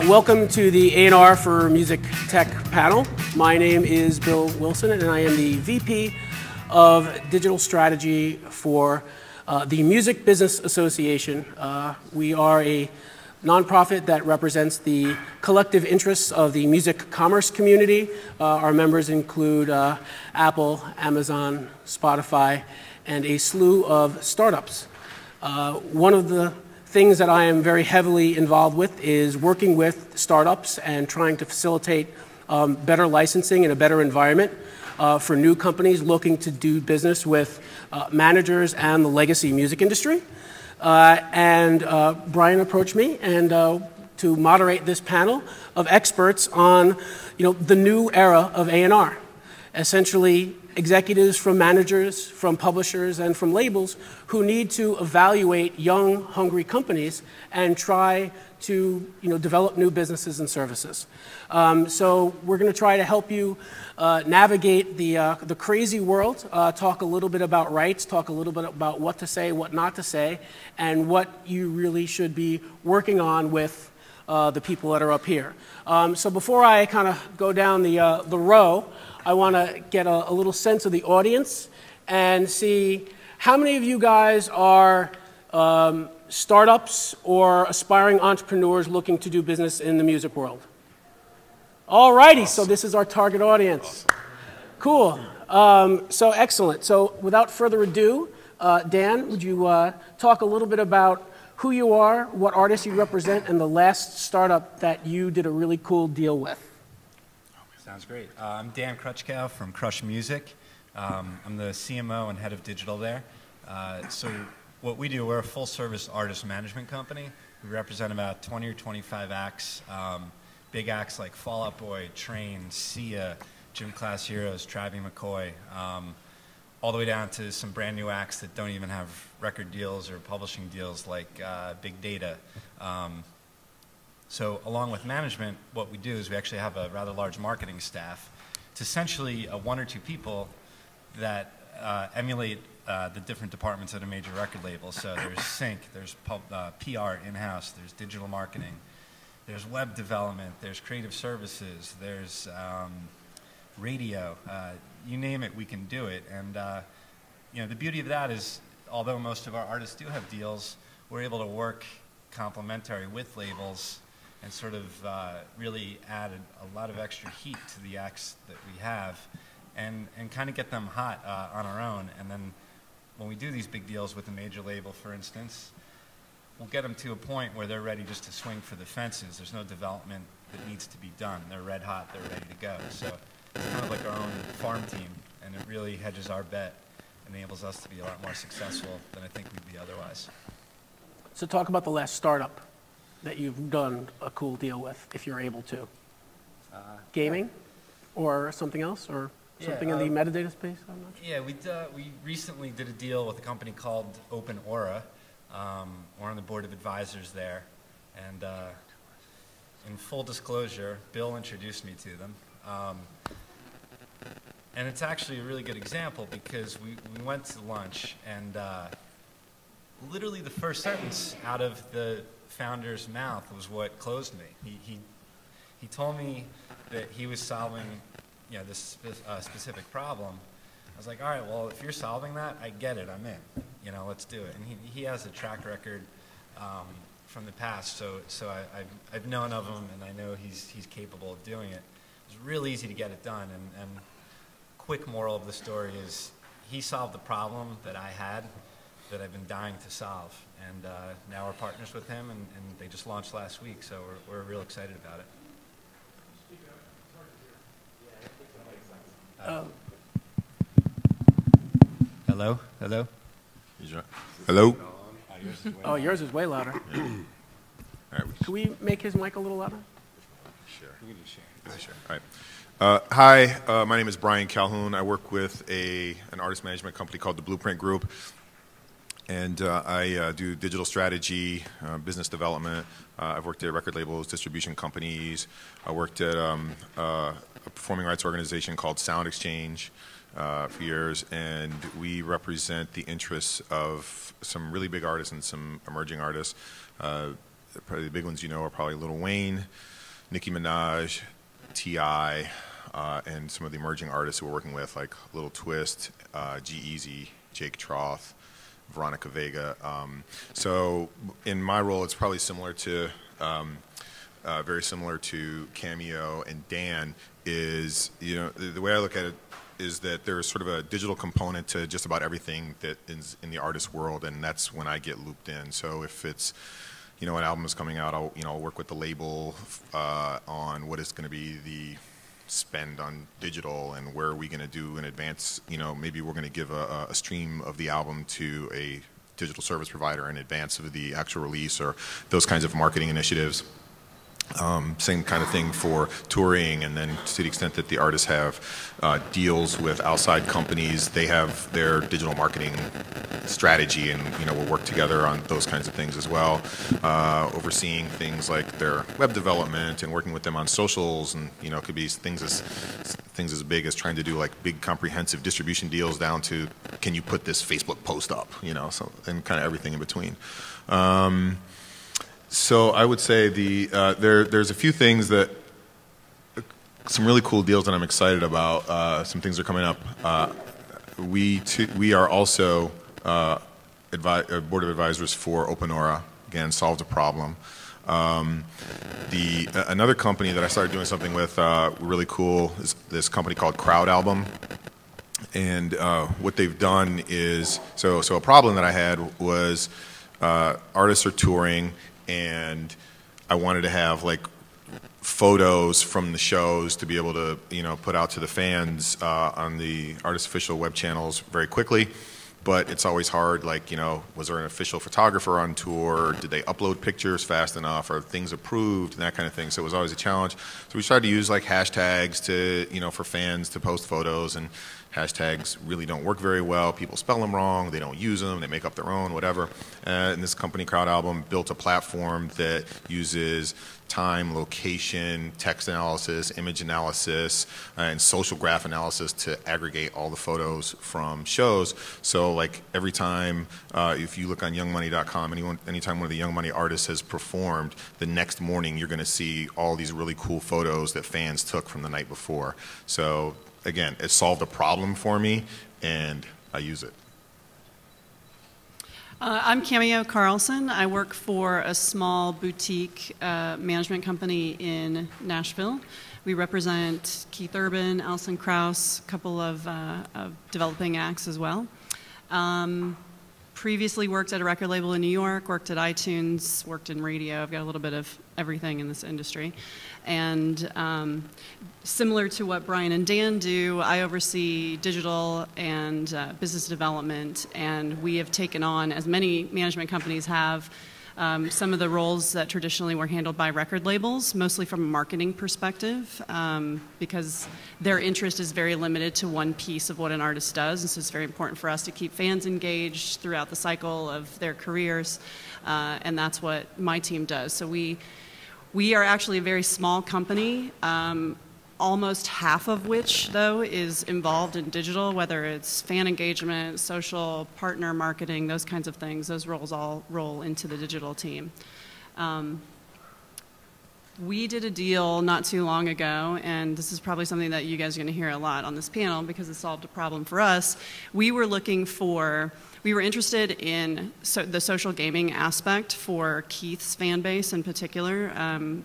Welcome to the A&R for Music Tech panel. My name is Bill Wilson, and I am the VP of Digital Strategy for the Music Business Association. We are a nonprofit that represents the collective interests of the music commerce community. Our members include Apple, Amazon, Spotify, and a slew of startups. One of the things that I am very heavily involved with is working with startups and trying to facilitate better licensing and a better environment for new companies looking to do business with managers and the legacy music industry. Brian approached me and to moderate this panel of experts on the new era of A&R. Essentially, executives from managers, from publishers, and from labels who need to evaluate young, hungry companies and try to develop new businesses and services. So we're going to try to help you navigate the crazy world, talk a little bit about rights, talk a little bit about what to say, what not to say, and what you really should be working on with the people that are up here. So before I kind of go down the row, I want to get a little sense of the audience and see how many of you guys are startups or aspiring entrepreneurs looking to do business in the music world. All righty, so this is our target audience. Cool. So excellent. So without further ado, Dan, would you talk a little bit about who you are, what artists you represent, and the last startup that you did a really cool deal with? Sounds great. I'm Dan Crutchkow from Crush Music. I'm the CMO and head of digital there. So what we do, we're a full-service artist management company. We represent about 20 or 25 acts, big acts like Fall Out Boy, Train, Sia, Gym Class Heroes, Travie McCoy, all the way down to some brand new acts that don't even have record deals or publishing deals like Big Data. So along with management, what we do is we actually have a rather large marketing staff. It's essentially one or two people that emulate the different departments at a major record label. So there's sync, there's PR in-house, there's digital marketing, there's web development, there's creative services, there's radio. You name it, we can do it. And the beauty of that is, although most of our artists do have deals, we're able to work complementary with labels and sort of really add a lot of extra heat to the acts that we have and kind of get them hot on our own. And then when we do these big deals with a major label, for instance, we'll get them to a point where they're ready just to swing for the fences. There's no development that needs to be done. They're red hot, they're ready to go. So it's kind of like our own farm team, and it really hedges our bet, enables us to be a lot more successful than I think we'd be otherwise. So talk about the last startup that you've done a cool deal with, if you're able to. Gaming, or something else, or something in the metadata space? I'm not sure. Yeah, we recently did a deal with a company called Open Aura. We're on the board of advisors there, and in full disclosure, Bill introduced me to them. And it's actually a really good example because we went to lunch, and literally the first sentence out of the founder's mouth was what closed me. He told me that he was solving this specific problem. I was like, all right, well, if you're solving that, I get it, I'm in. Let's do it. And he has a track record from the past, so I've known of him, and I know he's capable of doing it. It's real easy to get it done, and quick moral of the story is he solved the problem that I had that I've been dying to solve. And now we're partners with him, and they just launched last week, so we're real excited about it. Hello? Hello? Hello? Oh, yours is way louder. Yeah. All right, Can we make his mic a little louder? Sure. We can just share. All right. Hi, my name is Brian Calhoun. I work with an artist management company called the Blueprint Group. And I do digital strategy, business development. I've worked at record labels, distribution companies. I worked at a performing arts organization called Sound Exchange for years. And we represent the interests of some really big artists and some emerging artists. probably the big ones you know are probably Lil Wayne, Nicki Minaj, T.I., and some of the emerging artists who we're working with, like Lil Twist, G-Eazy, Jake Troth, Veronica Vega. So in my role, it's probably similar to, very similar to Cameo and Dan. Is, you know, the way I look at it is that there's sort of a digital component to just about everything that is in the artist world, and that's when I get looped in. So if it's, you know, an album is coming out, I'll work with the label on what is going to be the spend on digital and where are we going to do in advance. You know, maybe we're going to give a stream of the album to a digital service provider in advance of the actual release, or those kinds of marketing initiatives. Same kind of thing for touring, and then to the extent that the artists have deals with outside companies, they have their digital marketing strategy, and you know, we'll work together on those kinds of things as well. Overseeing things like their web development and working with them on socials, and you know, it could be things as big as trying to do like big comprehensive distribution deals down to, can you put this Facebook post up, you know, so, and kind of everything in between. So I would say there's a few things that, some really cool deals that I'm excited about. Some things are coming up. We are also board of advisors for OpenAura. Again, solved a problem. Another company that I started doing something with, really cool, is this company called Crowd Album. And what they've done is, so a problem that I had was artists are touring, and I wanted to have like photos from the shows to be able to, you know, put out to the fans on the artist official web channels very quickly. But it's always hard, like, you know, was there an official photographer on tour? Did they upload pictures fast enough? Are things approved? And that kind of thing. So it was always a challenge. So we started to use like hashtags to, you know, for fans to post photos, and hashtags really don't work very well. People spell them wrong. They don't use them. They make up their own, whatever. And this company, Crowd Album, built a platform that uses time, location, text analysis, image analysis, and social graph analysis to aggregate all the photos from shows. So like every time, if you look on youngmoney.com, anytime one of the Young Money artists has performed, the next morning you're going to see all these really cool photos that fans took from the night before. So again, it solved a problem for me, and I use it. I'm Cameo Carlson. I work for a small boutique management company in Nashville. We represent Keith Urban, Alison Krauss, a couple of developing acts as well. Previously worked at a record label in New York, worked at iTunes, worked in radio. I've got a little bit of everything in this industry. And similar to what Brian and Dan do, I oversee digital and business development, and we have taken on, as many management companies have, some of the roles that traditionally were handled by record labels, mostly from a marketing perspective, because their interest is very limited to one piece of what an artist does, and so it's very important for us to keep fans engaged throughout the cycle of their careers, and that's what my team does. So we are actually a very small company, almost half of which, though, is involved in digital, whether it's fan engagement, social, partner marketing, those kinds of things. Those roles all roll into the digital team. We did a deal not too long ago, and this is probably something that you guys are going to hear a lot on this panel because it solved a problem for us. We were interested in the social gaming aspect for Keith's fan base in particular.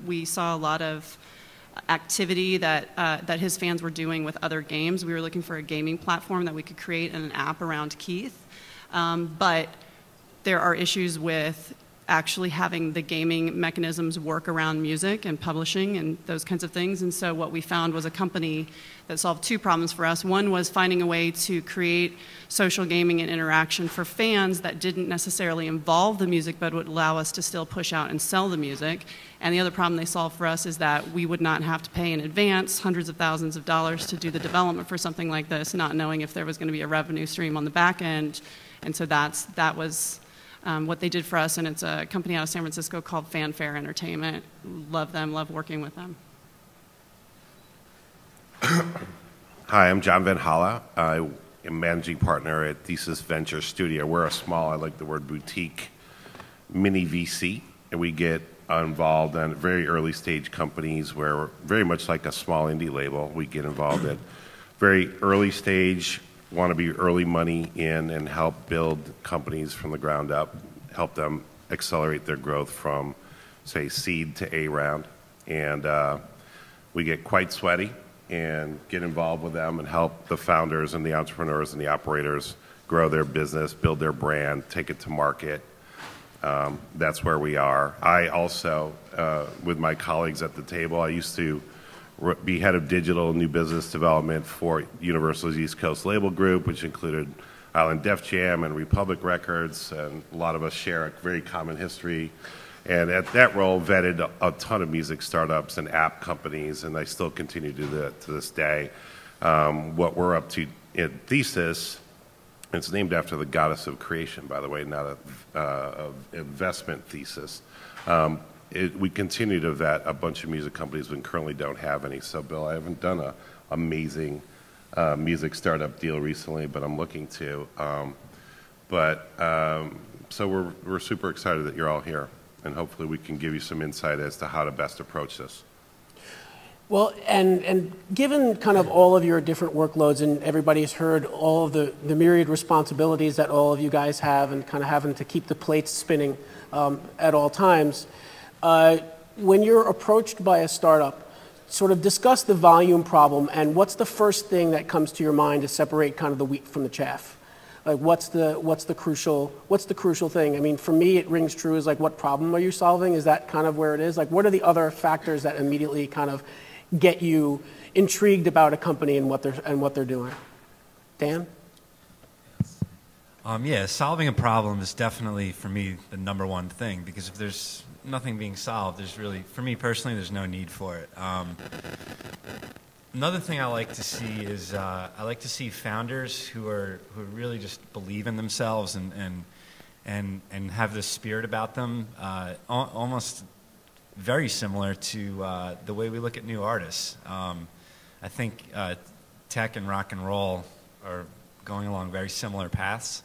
We saw a lot of activity that his fans were doing with other games. We were looking for a gaming platform that we could create an app around Keith. But there are issues with actually having the gaming mechanisms work around music and publishing and those kinds of things. And so what we found was a company that solved two problems for us. One was finding a way to create social gaming and interaction for fans that didn't necessarily involve the music but would allow us to still push out and sell the music. And the other problem they solved for us is that we would not have to pay in advance hundreds of thousands of dollars to do the development for something like this, not knowing if there was going to be a revenue stream on the back end. And so that was what they did for us, and it's a company out of San Francisco called Fanfare Entertainment. Love them, love working with them. Hi, I'm John Van Halla. I am managing partner at Thesis Venture Studio. We're a small, I like the word boutique, mini VC, and we get involved in very early stage companies where we're very much like a small indie label. We get involved at very early stage, want to be early money in and help build companies from the ground up, help them accelerate their growth from, say, seed to A round. And we get quite sweaty and get involved with them and help the founders and the entrepreneurs and the operators grow their business, build their brand, take it to market. That's where we are. I also, with my colleagues at the table, I used to be head of digital new business development for Universal's East Coast Label Group, which included Island Def Jam and Republic Records, and a lot of us share a very common history. And at that role, vetted a ton of music startups and app companies, and I still continue to do that to this day. What we're up to at Thesis, it's named after the goddess of creation, by the way, not a investment thesis. We continue to vet a bunch of music companies we currently don't have any. So, Bill, I haven't done an amazing music startup deal recently, but I'm looking to. So we're super excited that you're all here, and hopefully we can give you some insight as to how to best approach this. Well, and given kind of all of your different workloads, and everybody's heard all of the myriad responsibilities that all of you guys have, and kind of having to keep the plates spinning at all times, when you're approached by a startup, sort of discuss the volume problem, and what's the first thing that comes to your mind to separate kind of the wheat from the chaff? Like, what's the crucial thing? I mean, for me, it rings true as like, what problem are you solving? Is that kind of where it is? Like, what are the other factors that immediately kind of get you intrigued about a company and what they're doing? Dan? Yeah, solving a problem is definitely, for me, the number one thing, because if there's nothing being solved, there's really, for me personally, there's no need for it. Another thing I like to see is I like to see founders who really just believe in themselves and have this spirit about them, almost very similar to the way we look at new artists. I think tech and rock and roll are going along very similar paths.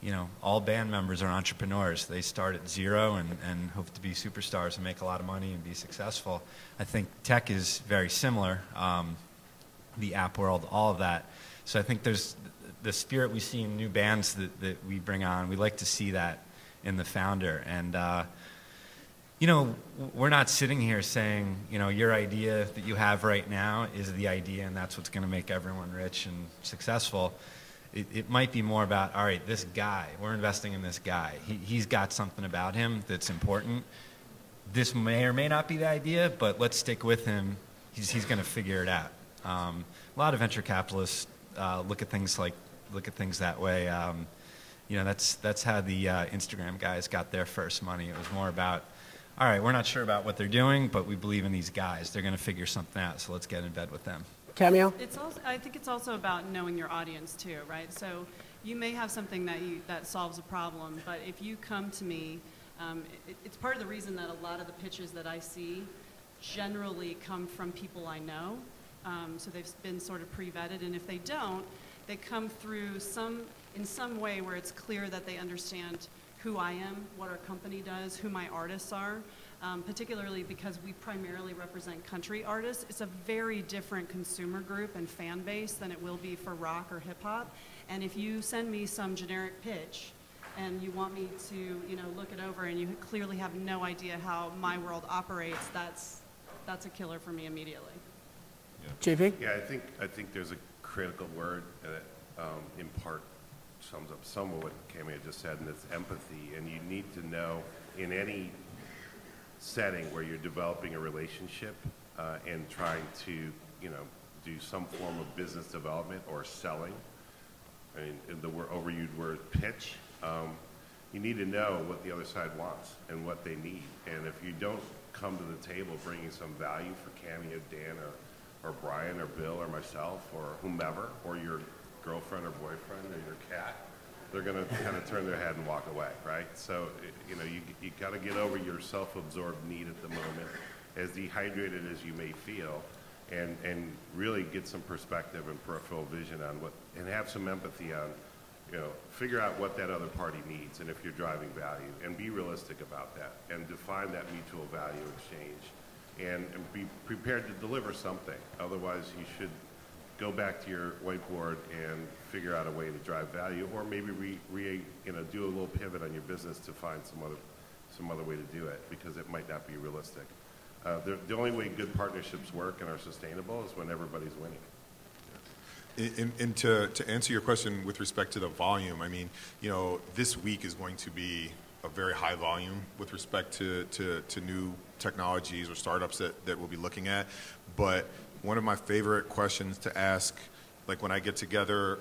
You know, all band members are entrepreneurs. They start at zero and hope to be superstars and make a lot of money and be successful. I think tech is very similar, the app world, all of that. So I think there's the spirit we see in new bands that we bring on. We like to see that in the founder. And, you know, we're not sitting here saying, you know, your idea that you have right now is the idea and that's what's going to make everyone rich and successful. It might be more about, all right, this guy, we're investing in this guy. He's got something about him that's important. This may or may not be the idea, but let's stick with him. He's going to figure it out. A lot of venture capitalists look at things that way. You know, that's how the Instagram guys got their first money. It was more about, all right, we're not sure about what they're doing, but we believe in these guys. They're going to figure something out, so let's get in bed with them. Cameo? I think it's also about knowing your audience too, right? So you may have something that solves a problem, but if you come to me, it's part of the reason that a lot of the pitches that I see generally come from people I know. So they've been sort of pre-vetted, and if they don't, they come through in some way where it's clear that they understand who I am, what our company does, who my artists are. Particularly because we primarily represent country artists. It's a very different consumer group and fan base than it will be for rock or hip hop. And if you send me some generic pitch and you want me to, you know, look it over and you clearly have no idea how my world operates, that's a killer for me immediately. Yeah. JV? Yeah, I think there's a critical word that in part sums up some of what Camille just said, and it's empathy. And you need to know in any setting where you're developing a relationship and trying to, you know, do some form of business development or selling. I mean, the overused word pitch. You need to know what the other side wants and what they need. And if you don't come to the table bringing some value for Cammy or Dan or Brian or Bill or myself or whomever, or your girlfriend or boyfriend or your cat, they're going to kind of turn their head and walk away, right? So, you know, you got to get over your self-absorbed need at the moment, as dehydrated as you may feel, and really get some perspective and peripheral vision on what, and have some empathy on figure out what that other party needs and if you're driving value, and be realistic about that, and define that mutual value exchange, and be prepared to deliver something. Otherwise, you should go back to your whiteboard and figure out a way to drive value, or maybe do a little pivot on your business to find some other way to do it, because it might not be realistic. The only way good partnerships work and are sustainable is when everybody's winning. And to answer your question with respect to the volume, I mean, this week is going to be a very high volume with respect to new technologies or startups that we'll be looking at. But one of my favorite questions to ask, like when I get together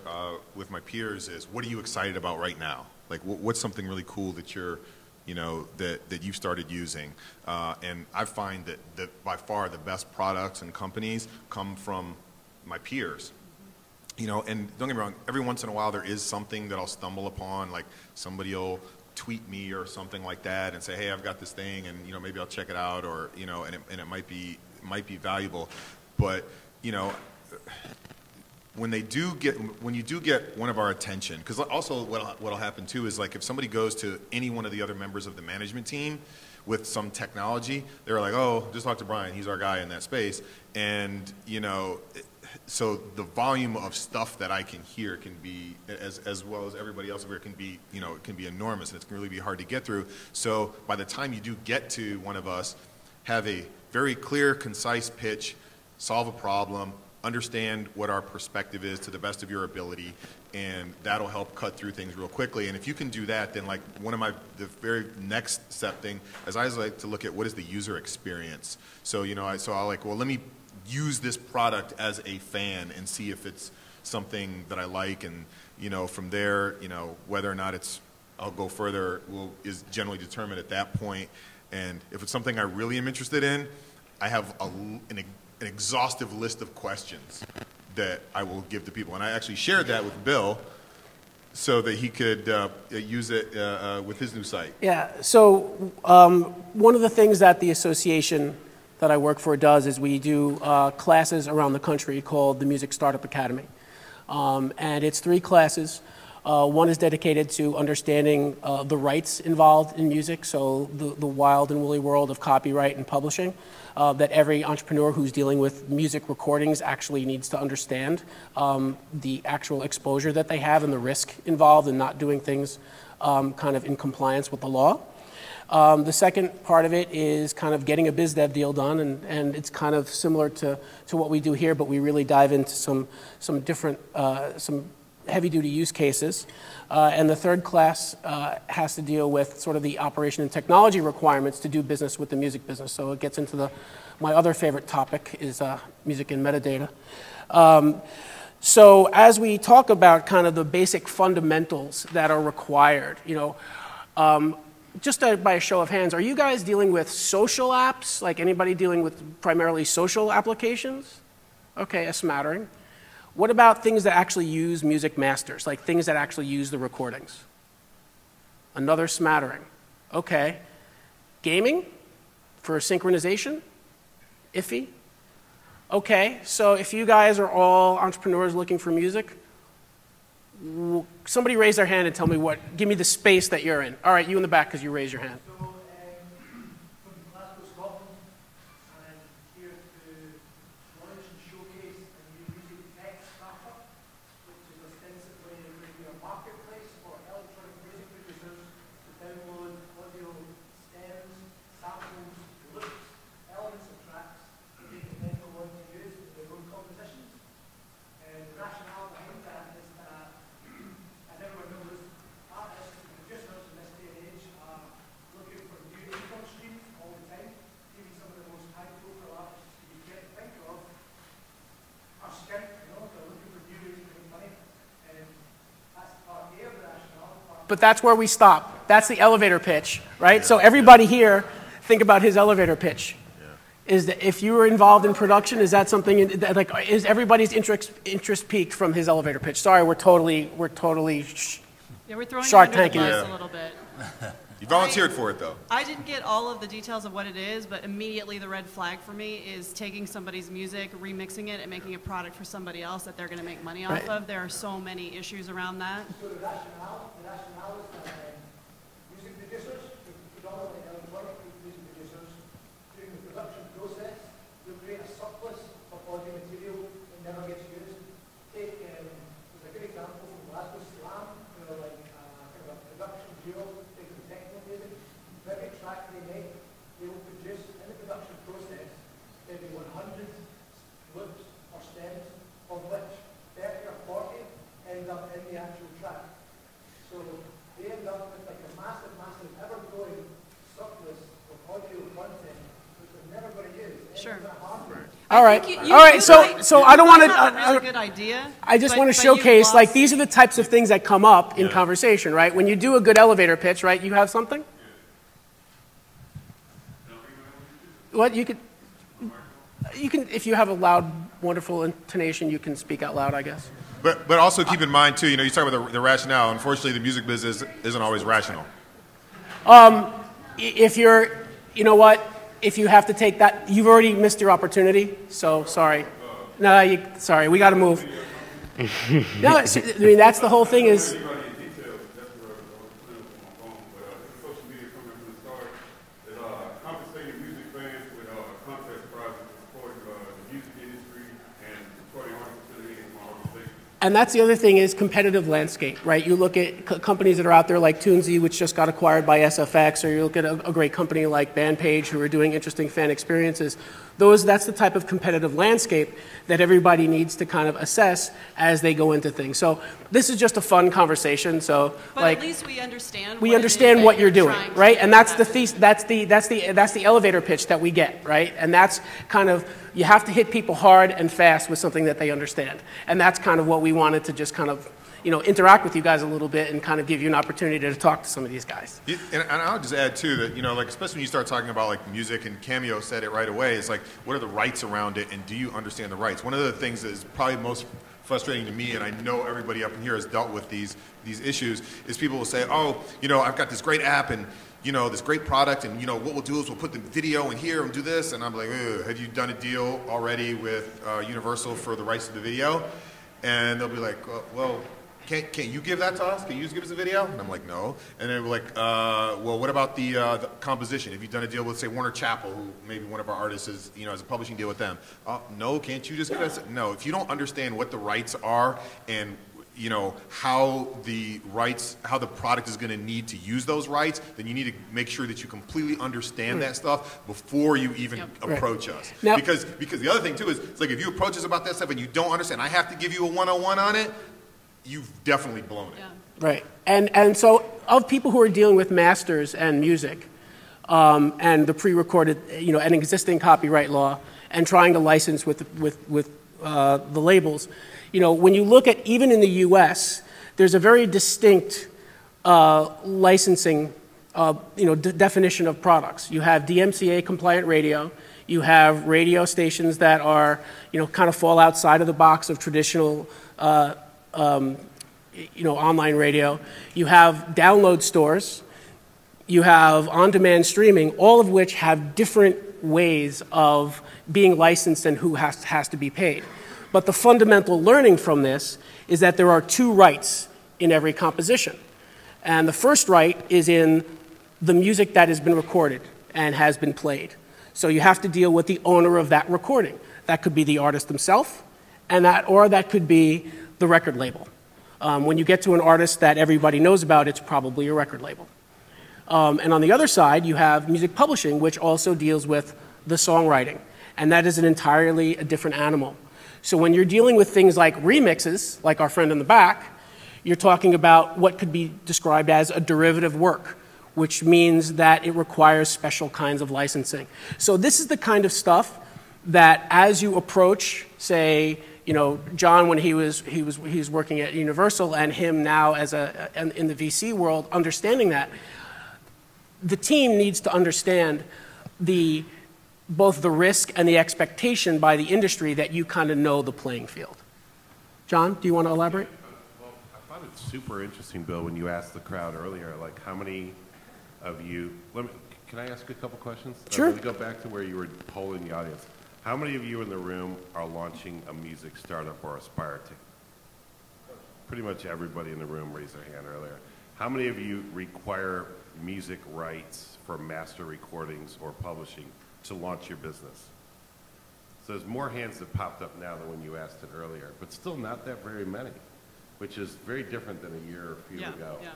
with my peers, is what are you excited about right now? Like what's something really cool that you're, that you've started using? And I find that by far the best products and companies come from my peers. And don't get me wrong, every once in a while there is something that I'll stumble upon, like somebody will tweet me or something like that and say, hey, I've got this thing, and maybe I'll check it out, or and it might be valuable. But when you do get one of our attention, because also what'll happen too is, like, if somebody goes to any one of the other members of the management team with some technology, they're like, oh, just talk to Brian, he's our guy in that space. And so the volume of stuff that I can hear can be, as well as everybody else over here, can be, it can be enormous, and it can really be hard to get through. So by the time you do get to one of us, have a very clear, concise pitch, solve a problem, understand what our perspective is to the best of your ability, and that'll help cut through things real quickly. And if you can do that, then like the very next step thing is I always like to look at what is the user experience. So I'll like, well, let me use this product as a fan and see if it's something that I like, and from there, whether or not I'll go further is generally determined at that point. And if it's something I really am interested in, I have an exhaustive list of questions that I will give to people. And I actually shared that with Bill so that he could use it with his new site. Yeah, so one of the things that the association that I work for does is we do classes around the country called the Music Startup Academy. And it's 3 classes. One is dedicated to understanding the rights involved in music, so the wild and woolly world of copyright and publishing, that every entrepreneur who's dealing with music recordings actually needs to understand, the actual exposure that they have and the risk involved in not doing things kind of in compliance with the law. The second part of it is kind of getting a biz dev deal done, and it's kind of similar to what we do here, but we really dive into some different, some heavy-duty use cases. And the third class has to deal with sort of the operation and technology requirements to do business with the music business. So it gets into my other favorite topic is music and metadata. So as we talk about kind of the basic fundamentals that are required, just by a show of hands, are you guys dealing with social apps? Like anybody dealing with primarily social applications? Okay, a smattering. What about things that actually use music masters, like things that actually use the recordings? Another smattering. Okay. Gaming for synchronization? Iffy? Okay, so if you guys are all entrepreneurs looking for music, somebody raise their hand and tell me give me the space that you're in. All right, you in the back because you raised your hand. So, from Glasgow, Scotland, and here to launch and showcase a new music tech startup, which is ostensibly going to be a marketplace for electronic music producers to download audio stems, samples, loops, elements of tracks that they can then go on to use in their own compositions. And the rationale behind that is that, as everyone knows, artists and producers in this day and age are looking for new income streams all the time. Even some of the most high-profile artists you can think of are skint, they're looking for new ways to make money. And that's part A of the rationale. But that's where we stop. That's the elevator pitch, right? Yeah, so everybody here, think about his elevator pitch. Is that if you were involved in production, is that something like is everybody's interest peaked from his elevator pitch? Sorry, we're totally yeah, we're throwing Shark you under the Tanking bus a little bit. You volunteered for it, though. I didn't get all of the details of what it is, but immediately the red flag for me is taking somebody's music, remixing it, and making a product for somebody else that they're going to make money off of. There are so many issues around that. So the rationale is that music producers, predominantly electronic music producers, during the production process, they'll create a surplus of audio material that never gets used. There's a good example from Glasgow Slam, where like kind of a production duo takes some techno music. For every track they make, they will produce in the production process maybe 100 loops or stems, of which 30 or 40 end up in the actual track. So they end up with like a massive, ever-growing surplus of audio content which they're never going to use. Sure. All right. So I don't want to. Really good idea. I just want to showcase, like, these are the types of things that come up in conversation, right? When you do a good elevator pitch, right? You have something. What you can, if you have a loud, wonderful intonation, you can speak out loud, I guess. But also keep in mind too, you talk about the rationale. Unfortunately, the music business isn't always rational. If you're, you know what? If you have to take that, you've already missed your opportunity. So sorry. No, sorry. We got to move. No, I mean that's the whole thing is. And that's the other thing is competitive landscape, right? You look at companies that are out there like Toonsy, which just got acquired by SFX, or you look at a great company like Bandpage, who are doing interesting fan experiences. That's the type of competitive landscape that everybody needs to kind of assess as they go into things. So this is just a fun conversation. So, but like, at least we understand. We understand what you're doing, right? And that's the elevator pitch that we get, right? And that's kind of, you have to hit people hard and fast with something that they understand. And that's kind of what we wanted to just kind of, interact with you guys a little bit and kind of give you an opportunity to talk to some of these guys. And I'll just add too that, like, especially when you start talking about like music, and Cameo said it right away, it's like, what are the rights around it, and do you understand the rights? One of the things that is probably most frustrating to me, and I know everybody up in here has dealt with these issues, is people will say, oh, I've got this great app and this great product, and what we'll do is we'll put the video in here and do this, and I'm like, have you done a deal already with Universal for the rights to the video? And they'll be like, well, can't you give that to us? Can you just give us a video? And I'm like, no. And then we're like, well, what about the composition? Have you done a deal with, say, Warner Chappell, who maybe one of our artists is, has a publishing deal with them? No, can't you just give us? No, if you don't understand what the rights are and how the product is going to need to use those rights, then you need to make sure that you completely understand that stuff before you even approach us. Now, because the other thing too is, it's like, if you approach us about that stuff and you don't understand, I have to give you a 101 on it, you've definitely blown it. Yeah. Right. And so of people who are dealing with masters and music, and the pre-recorded, an existing copyright law, and trying to license with the labels, when you look at, even in the U.S., there's a very distinct licensing, definition of products. You have DMCA compliant radio. You have radio stations that are, kind of fall outside of the box of traditional, online radio. You have download stores. You have on-demand streaming, all of which have different ways of being licensed and who has to be paid. But the fundamental learning from this is that there are two rights in every composition. And the first right is in the music that has been recorded and has been played. So you have to deal with the owner of that recording. That could be the artist himself, or that could be the record label. When you get to an artist that everybody knows about, it's probably a record label. And on the other side, you have music publishing, which also deals with the songwriting. And that is an entirely different animal. So when you're dealing with things like remixes, like our friend in the back, you're talking about what could be described as a derivative work, which means that it requires special kinds of licensing. So this is the kind of stuff that, as you approach, say, John when he's working at Universal, and him now as in the VC world, understanding that, the team needs to understand both the risk and the expectation by the industry that you kind of know the playing field. John, do you want to elaborate? Well, I found it super interesting, Bill, when you asked the crowd earlier, like how many of you, can I ask a couple questions? Sure. Let me go back to where you were polling the audience. How many of you in the room are launching a music startup or aspire to? Pretty much everybody in the room raised their hand earlier. How many of you require music rights for master recordings or publishing to launch your business? So there's more hands that popped up now than when you asked it earlier, but still not that very many, which is very different than a year or a few ago. Yeah.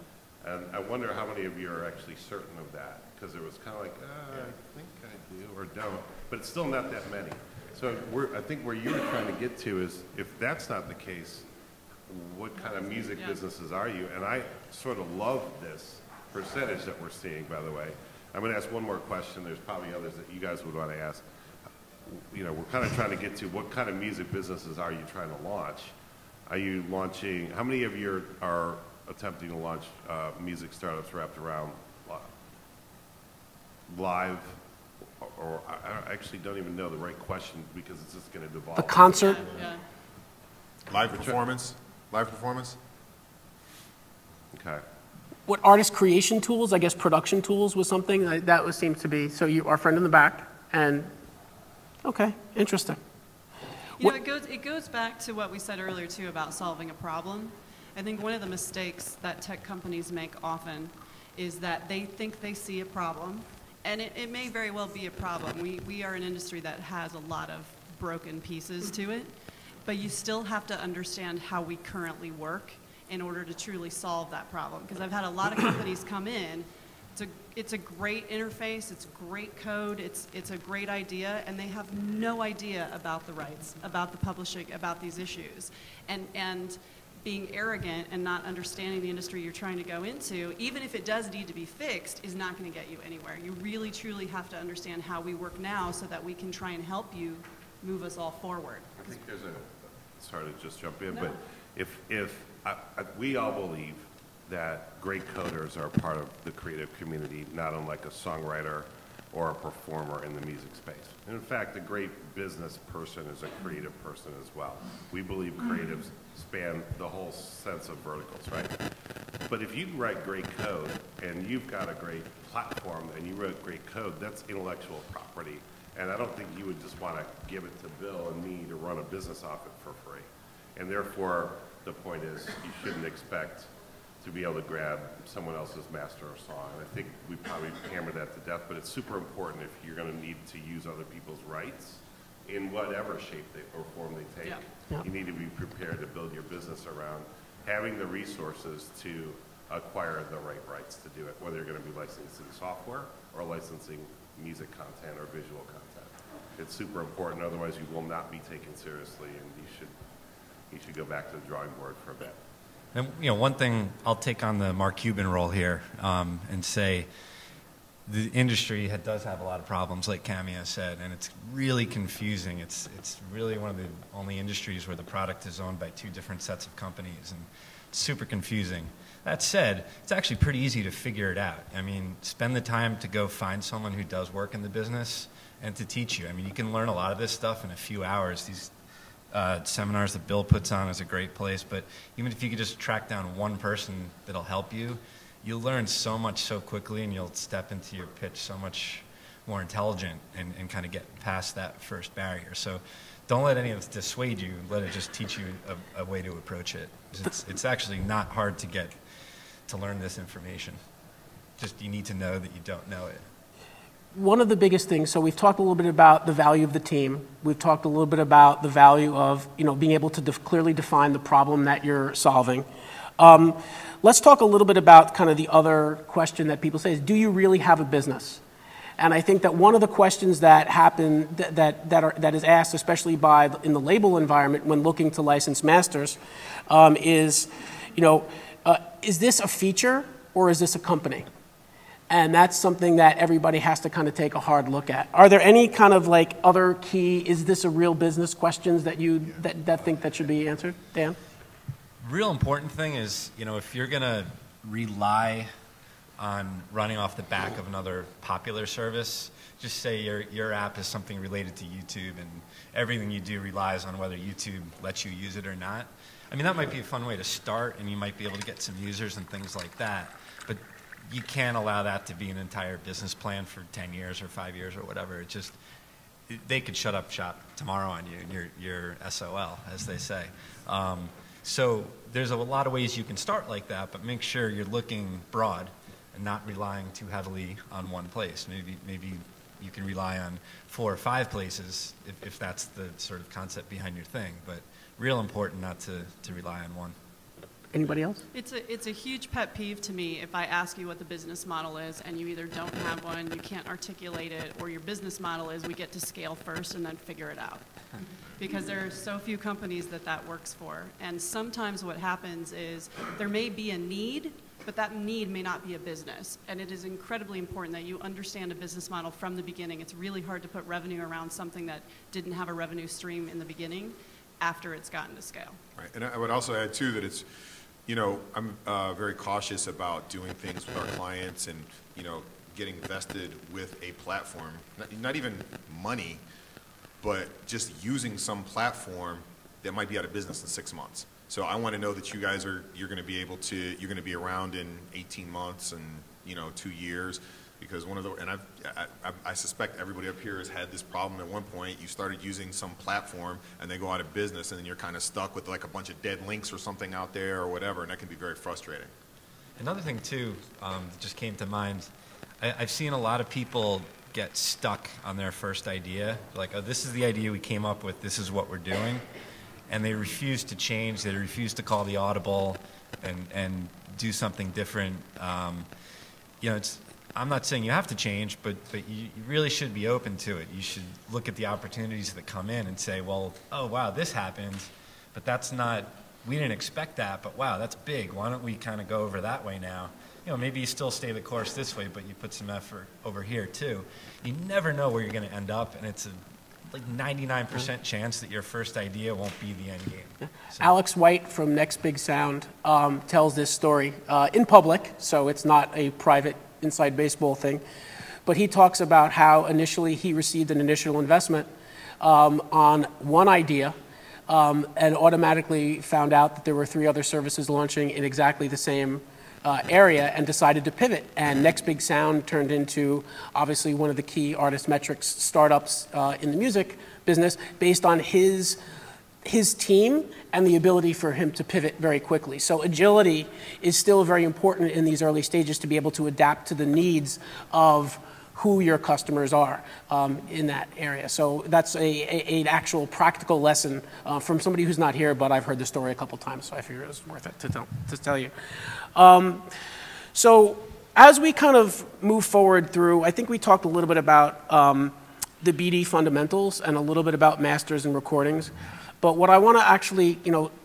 And I wonder how many of you are actually certain of that, because it was kind of like, I think I do or don't, but it's still not that many. So I think where you were trying to get to is, if that's not the case, what kind of music businesses are you? And I sort of love this percentage that we're seeing, by the way. I'm going to ask one more question. There's probably others that you guys would want to ask. You know, we're kind of trying to get to what kind of music businesses are you trying to launch? Are you launching, how many of you are attempting to launch music startups wrapped around live, or I actually don't even know the right question because it's just going to devolve. A concert? Yeah. Live performance? Live performance? Okay. What artist creation tools, I guess production tools was something that seems to be, so you, our friend in the back, and, okay, interesting. You know, it goes back to what we said earlier, too, about solving a problem. I think one of the mistakes that tech companies make often is that they think they see a problem, and it may very well be a problem. We are an industry that has a lot of broken pieces to it, but you still have to understand how we currently work in order to truly solve that problem. Because I've had a lot of companies come in, it's a great interface, it's great code, it's a great idea, and they have no idea about the rights, about the publishing, about these issues. And being arrogant and not understanding the industry you're trying to go into, even if it does need to be fixed, is not going to get you anywhere. You really, truly have to understand how we work now so that we can try and help you move us all forward. I think there's sorry to just jump in, but we all believe that great coders are part of the creative community, not unlike a songwriter or a performer in the music space. And in fact, a great business person is a creative person as well. We believe creatives span the whole sense of verticals, right? But if you write great code and you've got a great platform and you wrote great code, that's intellectual property. And I don't think you would just want to give it to Bill and me to run a business off it for free. And therefore, the point is, you shouldn't expect to be able to grab someone else's master or song. And I think we probably hammered that to death, but it's super important if you're going to need to use other people's rights in whatever shape or form they take. Yeah. You need to be prepared to build your business around having the resources to acquire the right rights to do it, whether you're going to be licensing software or licensing music content or visual content. It's super important, otherwise you will not be taken seriously, and you should go back to the drawing board for a bit. And, you know, one thing, I'll take on the Mark Cuban role here and say the industry does have a lot of problems, like Cameo said, and it's really confusing. It's really one of the only industries where the product is owned by two different sets of companies, and it's super confusing. That said, it's actually pretty easy to figure it out. I mean, spend the time to go find someone who does work in the business and to teach you. I mean, you can learn a lot of this stuff in a few hours. These seminars that Bill puts on is a great place, but even if you could just track down one person that'll help you, you'll learn so much so quickly, and you'll step into your pitch so much more intelligent and kind of get past that first barrier. So don't let any of this dissuade you. Let it just teach you a way to approach it. It's actually not hard to learn this information. Just you need to know that you don't know it. One of the biggest things, so we've talked a little bit about the value of the team. We've talked a little bit about the value of, you know, being able to clearly define the problem that you're solving. Let's talk a little bit about kind of the other question that people say is, do you really have a business? And I think that one of the questions that happen that is asked, especially in the label environment when looking to license masters, is, you know, is this a feature or is this a company? And that's something that everybody has to kind of take a hard look at. Are there any kind of like other key, is this a real business questions that you that think that should be answered? Dan? Real important thing is, you know, if you're going to rely on running off the back of another popular service, just say your app is something related to YouTube and everything you do relies on whether YouTube lets you use it or not. I mean, that might be a fun way to start, and you might be able to get some users and things like that. But you can't allow that to be an entire business plan for 10 years or 5 years or whatever. It just, they could shut up shop tomorrow on you, and you're SOL, as they say. So there's a lot of ways you can start like that, but make sure you're looking broad and not relying too heavily on one place. Maybe you can rely on 4 or 5 places if that's the sort of concept behind your thing, but real important not to rely on one. Anybody else? It's a huge pet peeve to me if I ask you what the business model is and you either don't have one, you can't articulate it, or your business model is we get to scale first and then figure it out. Because there are so few companies that works for. And sometimes what happens is there may be a need, but that need may not be a business. And it is incredibly important that you understand a business model from the beginning. It's really hard to put revenue around something that didn't have a revenue stream in the beginning after it's gotten to scale. Right. And I would also add, too, that it's, you know, I'm very cautious about doing things with our clients and, you know, getting vested with a platform, not even money, but just using some platform that might be out of business in 6 months. So I want to know that you guys you're going to be around in 18 months and, you know, 2 years, because I suspect everybody up here has had this problem at one point. You started using some platform and they go out of business, and then you're kind of stuck with like a bunch of dead links or something out there or whatever, and that can be very frustrating. Another thing too that just came to mind, I've seen a lot of people get stuck on their first idea, like, oh, this is the idea we came up with, this is what we're doing, and they refuse to change, they refuse to call the audible and do something different. You know, I'm not saying you have to change, but you really should be open to it. You should look at the opportunities that come in and say, well, oh, wow, this happened, but that's not, we didn't expect that, but wow, that's big. Why don't we kind of go over that way now? You know, maybe you still stay the course this way, but you put some effort over here too. You never know where you're going to end up, and it's a like 99% chance that your first idea won't be the end game. So. Alex White from Next Big Sound tells this story in public, so it's not a private inside baseball thing, but he talks about how initially he received an initial investment on one idea and automatically found out that there were 3 other services launching in exactly the same area and decided to pivot. And Next Big Sound turned into obviously one of the key artist metrics startups in the music business based on his team and the ability for him to pivot very quickly. So agility is still very important in these early stages to be able to adapt to the needs of who your customers are in that area. So that's an actual practical lesson from somebody who's not here, but I've heard the story a couple times, so I figured it was worth it to tell you. So as we kind of move forward through, I think we talked a little bit about the BD fundamentals and a little bit about masters and recordings. But what I want to actually,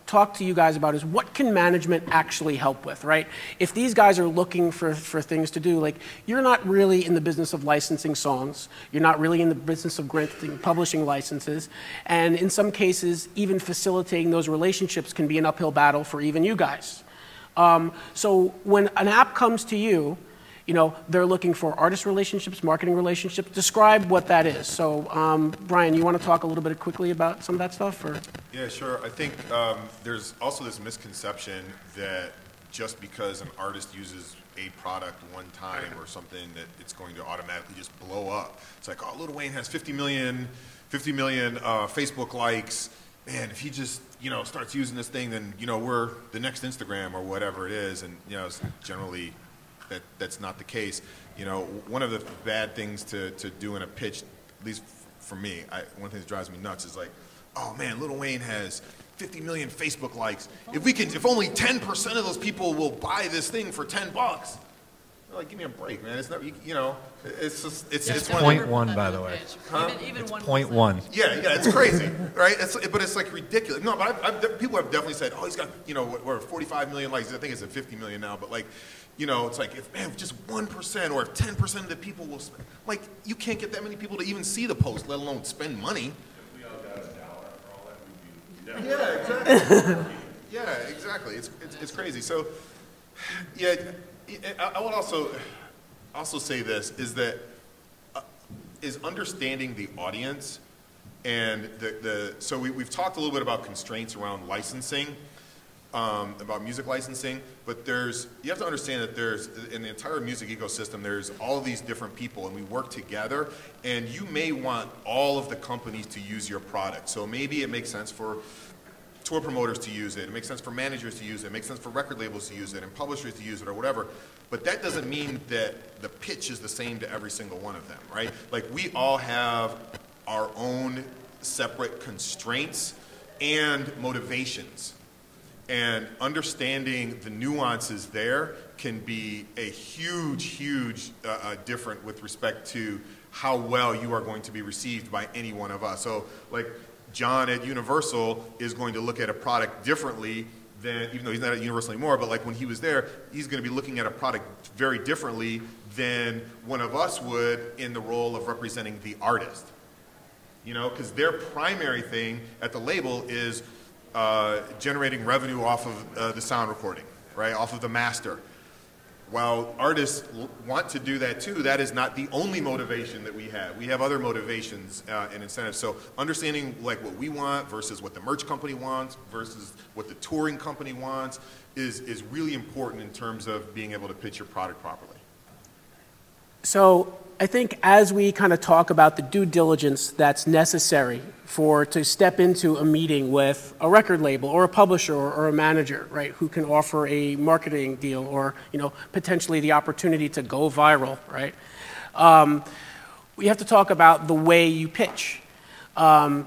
talk to you guys about is what can management actually help with, right? If these guys are looking for things to do, like, you're not really in the business of licensing songs. You're not really in the business of granting publishing licenses. And in some cases, even facilitating those relationships can be an uphill battle for even you guys. So when an app comes to you, they're looking for artist relationships, marketing relationships. Describe what that is. So, Brian, you want to talk a little bit quickly about some of that stuff? Or? Yeah, sure. I think there's also this misconception that just because an artist uses a product one time or something that it's going to automatically just blow up. It's like, oh, Lil Wayne has 50 million Facebook likes. Man, if he just, starts using this thing, then, we're the next Instagram or whatever it is. And, it's generally... That's not the case. One of the bad things to do in a pitch, at least for me, one thing that drives me nuts is like, oh man, Lil Wayne has 50 million Facebook likes. If only 10% of those people will buy this thing for $10. Like, give me a break, man. It's not, it's just, it's one of the... 0.1, by the way. Huh? Even it's 0.1. Yeah, it's crazy, right? But it's like ridiculous. No, but people have definitely said, oh, he's got, we're 45 million likes. I think it's at 50 million now, but like, it's like, if just 1% or if 10% of the people will spend, like, you can't get that many people to even see the post, let alone spend money. If we all got $1 for all that, we'd be... Yeah, exactly. Yeah, exactly. It's crazy. So, yeah, I would also say this, is that is understanding the audience and so we've talked a little bit about constraints around licensing. about music licensing, but you have to understand that there's, in the entire music ecosystem, there's all these different people, and we work together, and you may want all of the companies to use your product. So maybe it makes sense for tour promoters to use it makes sense for managers to use it makes sense for record labels to use it, and publishers to use it, or whatever. But that doesn't mean that the pitch is the same to every single one of them, right? Like, we all have our own separate constraints and motivations. And understanding the nuances there can be a huge difference with respect to how well you are going to be received by any one of us. So, like, John at Universal is going to look at a product differently than, even though he's not at Universal anymore, but like when he was there, he's going to be looking at a product very differently than one of us would in the role of representing the artist. You know, because their primary thing at the label is generating revenue off of the sound recording, right, off of the master. While artists want to do that too, that is not the only motivation that we have. We have other motivations and incentives. So understanding like what we want versus what the merch company wants versus what the touring company wants is really important in terms of being able to pitch your product properly. So I think as we kind of talk about the due diligence that's necessary to step into a meeting with a record label or a publisher or a manager, right, who can offer a marketing deal or, you know, potentially the opportunity to go viral, right? We have to talk about the way you pitch. And,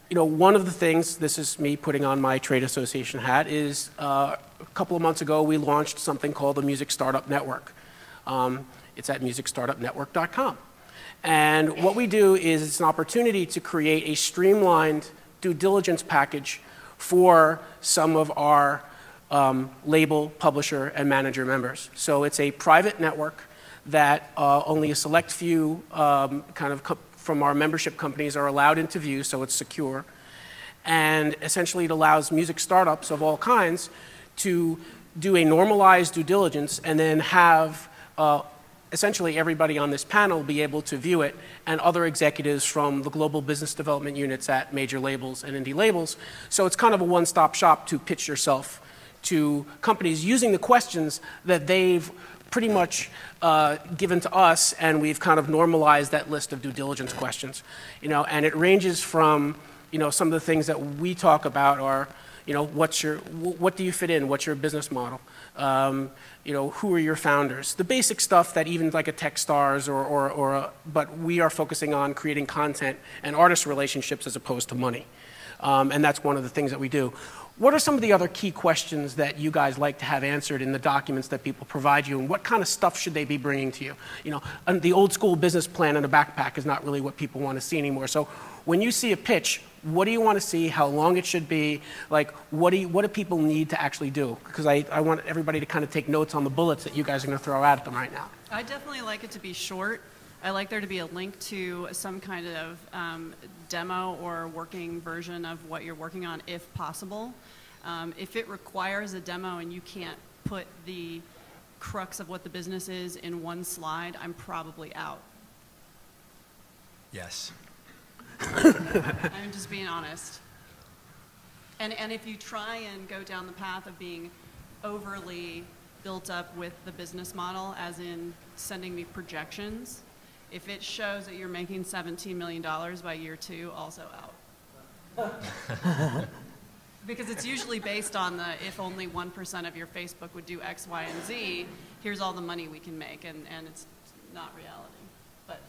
you know, one of the things, this is me putting on my trade association hat, is a couple of months ago we launched something called the Music Startup Network. It's at musicstartupnetwork.com. And what we do is it's an opportunity to create a streamlined due diligence package for some of our label, publisher, and manager members. So it's a private network that only a select few from our membership companies are allowed into view, so it's secure. And essentially it allows music startups of all kinds to do a normalized due diligence and then have essentially everybody on this panel be able to view it, and other executives from the global business development units at major labels and indie labels. So it's kind of a one-stop shop to pitch yourself to companies using the questions that they've pretty much given to us, and we've kind of normalized that list of due diligence questions. You know, and it ranges from, you know, some of the things that we talk about are, you know, what do you fit in? What's your business model? You know, who are your founders? The basic stuff that even like a Techstars but we are focusing on creating content and artist relationships as opposed to money. And that's one of the things that we do. What are some of the other key questions that you guys like to have answered in the documents that people provide you, and what kind of stuff should they be bringing to you? You know, the old school business plan in a backpack is not really what people want to see anymore. So when you see a pitch, what do you want to see, how long it should be, like what do people need to actually do? Because I want everybody to kind of take notes on the bullets that you guys are going to throw at them right now. I definitely like it to be short. I like there to be a link to some kind of demo or working version of what you're working on if possible. If it requires a demo and you can't put the crux of what the business is in one slide, I'm probably out. Yes. I'm just being honest. And if you try and go down the path of being overly built up with the business model, as in sending me projections, if it shows that you're making $17 million by year 2, also out. Because it's usually based on the, if only 1% of your Facebook would do X, Y, and Z, here's all the money we can make, and it's not reality. But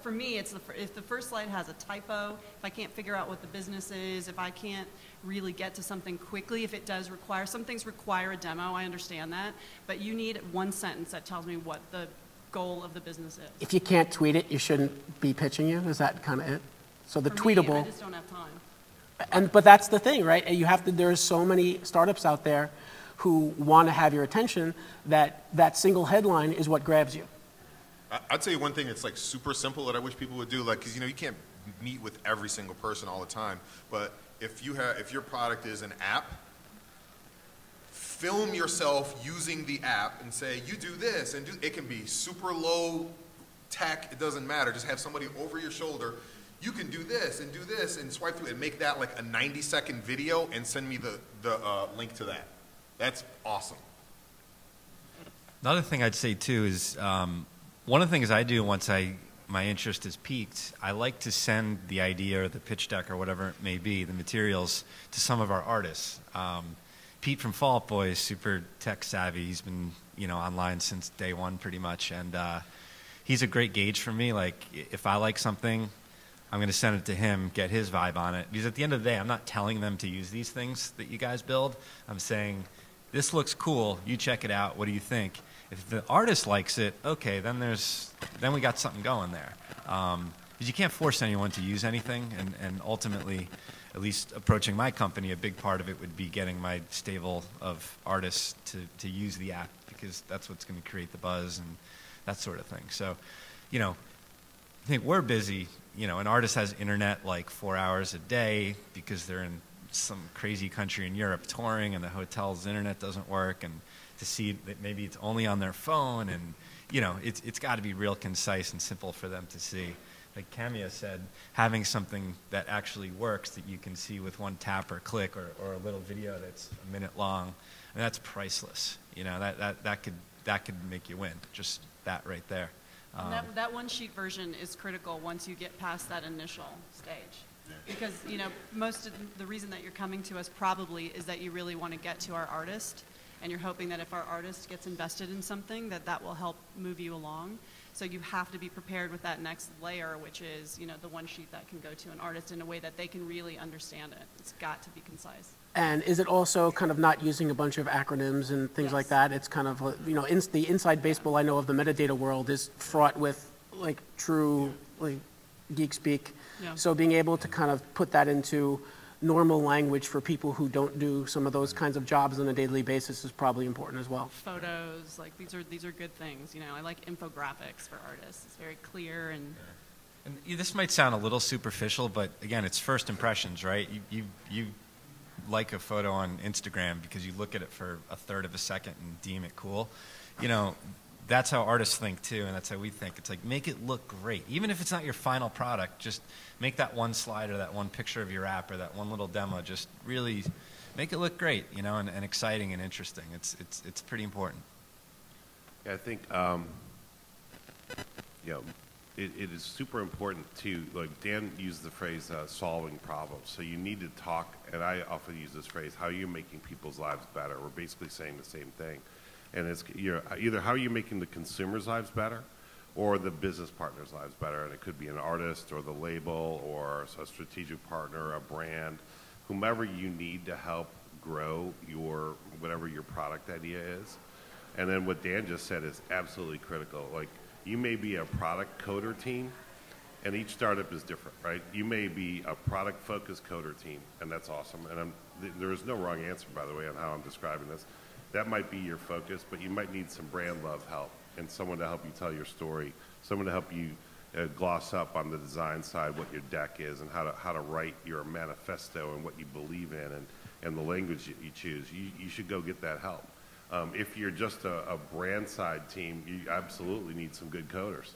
for me, it's if the first slide has a typo, if I can't figure out what the business is, if I can't really get to something quickly, if it does require, some things require a demo, I understand that, but you need one sentence that tells me what the goal of the business is. If you can't tweet it, you shouldn't be pitching you? Is that kind of it? So the For tweetable. me, I just don't have time. But that's the thing, right? You have to, there's so many startups out there who want to have your attention that that single headline is what grabs you. I'd say one thing that's like super simple that I wish people would do, like, because you know you can't meet with every single person all the time, but if your product is an app, film yourself using the app and say you do this, and it can be super low tech, it doesn't matter. Just have somebody over your shoulder you can do this and swipe through and make that like a 90-second video and send me the link to that. That's awesome. Another thing I'd say too is one of the things I do once my interest is piqued, I like to send the idea or the pitch deck or whatever it may be, the materials, to some of our artists. Pete from Fall Out Boy is super tech savvy. He's been online since day one pretty much, and he's a great gauge for me. Like if I like something, I'm going to send it to him, get his vibe on it. Because at the end of the day, I'm not telling them to use these things that you guys build. I'm saying, this looks cool. You check it out. What do you think? If the artist likes it, okay, then we got something going there. Because you can't force anyone to use anything, and ultimately, at least approaching my company, a big part of it would be getting my stable of artists to use the app, because that's what's going to create the buzz and that sort of thing. So, I think we're busy. An artist has internet like 4 hours a day because they're in some crazy country in Europe touring, and the hotel's internet doesn't work, and to see that maybe it's only on their phone, and it's got to be real concise and simple for them to see. Like Camia said, having something that actually works that you can see with one tap or click, or a little video that's a minute long, and that's priceless. That could make you win. Just that right there. And that one sheet version is critical once you get past that initial stage. Because most of the reason that you're coming to us probably is that you really want to get to our artist, and you're hoping that if our artist gets invested in something, that will help move you along. So you have to be prepared with that next layer, which is the one sheet that can go to an artist in a way that they can really understand it. It's got to be concise. And is it also kind of not using a bunch of acronyms and things like that? It's kind of, the inside baseball I know of the metadata world is fraught with like true geek speak. Yeah. So being able to kind of put that into normal language for people who don't do some of those kinds of jobs on a daily basis is probably important as well. Photos, like these are good things. I like infographics for artists. It's very clear and. And this might sound a little superficial, but again, it's first impressions, right? You like a photo on Instagram because you look at it for a third of a second and deem it cool. That's how artists think too, and that's how we think. It's like, make it look great. Even if it's not your final product, just make that one slide or that one picture of your app or that one little demo, just really make it look great, and exciting and interesting. It's pretty important. Yeah, I think it is super important to, like Dan used the phrase solving problems. So you need to talk, and I often use this phrase, how are you making people's lives better? We're basically saying the same thing. And it's either how are you making the consumer's lives better or the business partner's lives better. And it could be an artist or the label or a strategic partner, a brand, whomever you need to help grow whatever your product idea is. And then what Dan just said is absolutely critical. Like, you may be a product coder team, and each startup is different, right? You may be a product-focused coder team, and that's awesome. And there is no wrong answer, by the way, on how I'm describing this. That might be your focus, but you might need some brand love help and someone to help you tell your story, someone to help you gloss up on the design side what your deck is and how to write your manifesto and what you believe in and the language that you choose. You should go get that help. If you're just a brand side team, you absolutely need some good coders.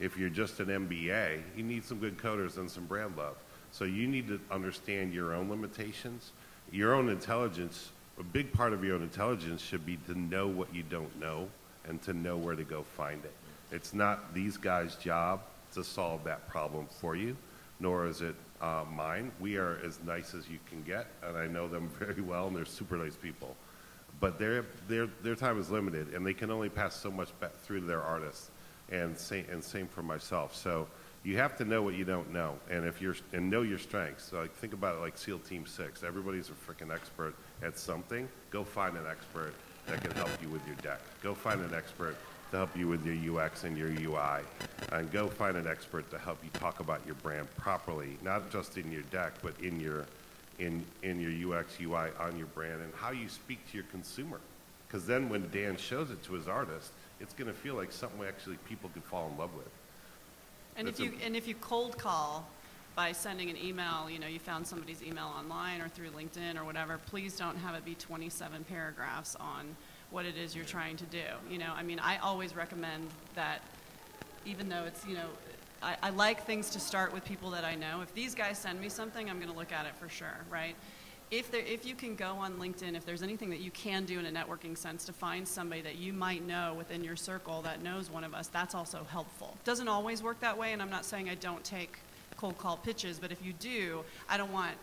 If you're just an MBA, you need some good coders and some brand love. So you need to understand your own limitations, your own intelligence. A big part of your own intelligence should be to know what you don't know and to know where to go find it. It's not these guys' job to solve that problem for you, nor is it mine. We are as nice as you can get, and I know them very well, and they're super nice people. But their time is limited, and they can only pass so much through to their artists, and same for myself. So you have to know what you don't know, and know your strengths. Like, think about it like SEAL Team 6. Everybody's a freaking expert at something. Go find an expert that can help you with your deck. Go find an expert to help you with your UX and your UI, and go find an expert to help you talk about your brand properly, not just in your deck, but in your UX, UI, on your brand, and how you speak to your consumer. Because then when Dan shows it to his artist, it's going to feel like something actually people could fall in love with. And if you cold call by sending an email, you found somebody's email online or through LinkedIn or whatever, please don't have it be 27 paragraphs on what it is you're trying to do. I always recommend that, even though it's, I like things to start with people that I know. If these guys send me something, I'm going to look at it for sure, right? If you can go on LinkedIn, if there's anything that you can do in a networking sense to find somebody that you might know within your circle that knows one of us, that's also helpful. Doesn't always work that way, and I'm not saying I don't take cold call pitches, but if you do, I don't want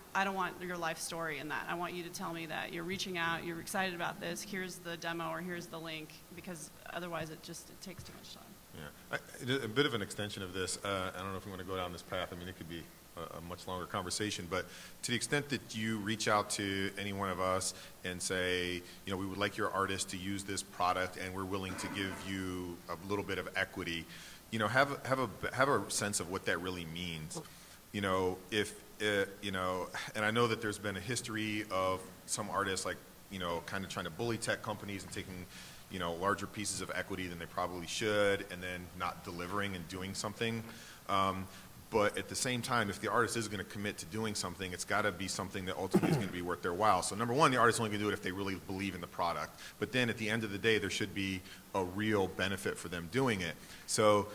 your life story in that. I want you to tell me that you're reaching out, you're excited about this, here's the demo or here's the link, because otherwise it takes too much time. Yeah, a bit of an extension of this. I don't know if we want to go down this path. I mean, it could be a much longer conversation, but to the extent that you reach out to any one of us and say, you know, we would like your artist to use this product and we're willing to give you a little bit of equity, you know, have a sense of what that really means. You know, you know, and I know that there's been a history of some artists, like, you know, kind of trying to bully tech companies and taking, you know, larger pieces of equity than they probably should, and then not delivering and doing something. But at the same time, if the artist is going to commit to doing something, it's got to be something that ultimately is going to be worth their while. So number one, the artist's only going to do it if they really believe in the product. But then at the end of the day, there should be a real benefit for them doing it. So,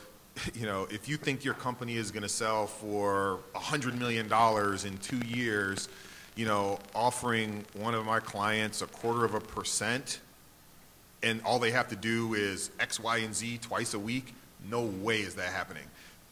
you know, if you think your company is going to sell for $100 million in 2 years, you know, offering one of my clients 0.25%, and all they have to do is X, Y, and Z twice a week, no way is that happening.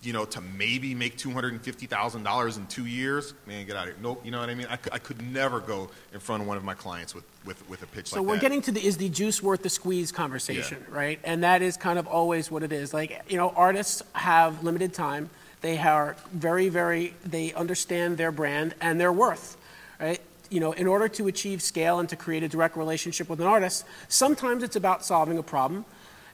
You know, to maybe make $250,000 in 2 years, man, get out of here. Nope, you know what I mean? I could never go in front of one of my clients with a pitch like that. So we're getting to is the juice worth the squeeze conversation, right? And that is kind of always what it is. Like, you know, artists have limited time. They are they understand their brand and their worth, right? You know, in order to achieve scale and to create a direct relationship with an artist, sometimes it's about solving a problem,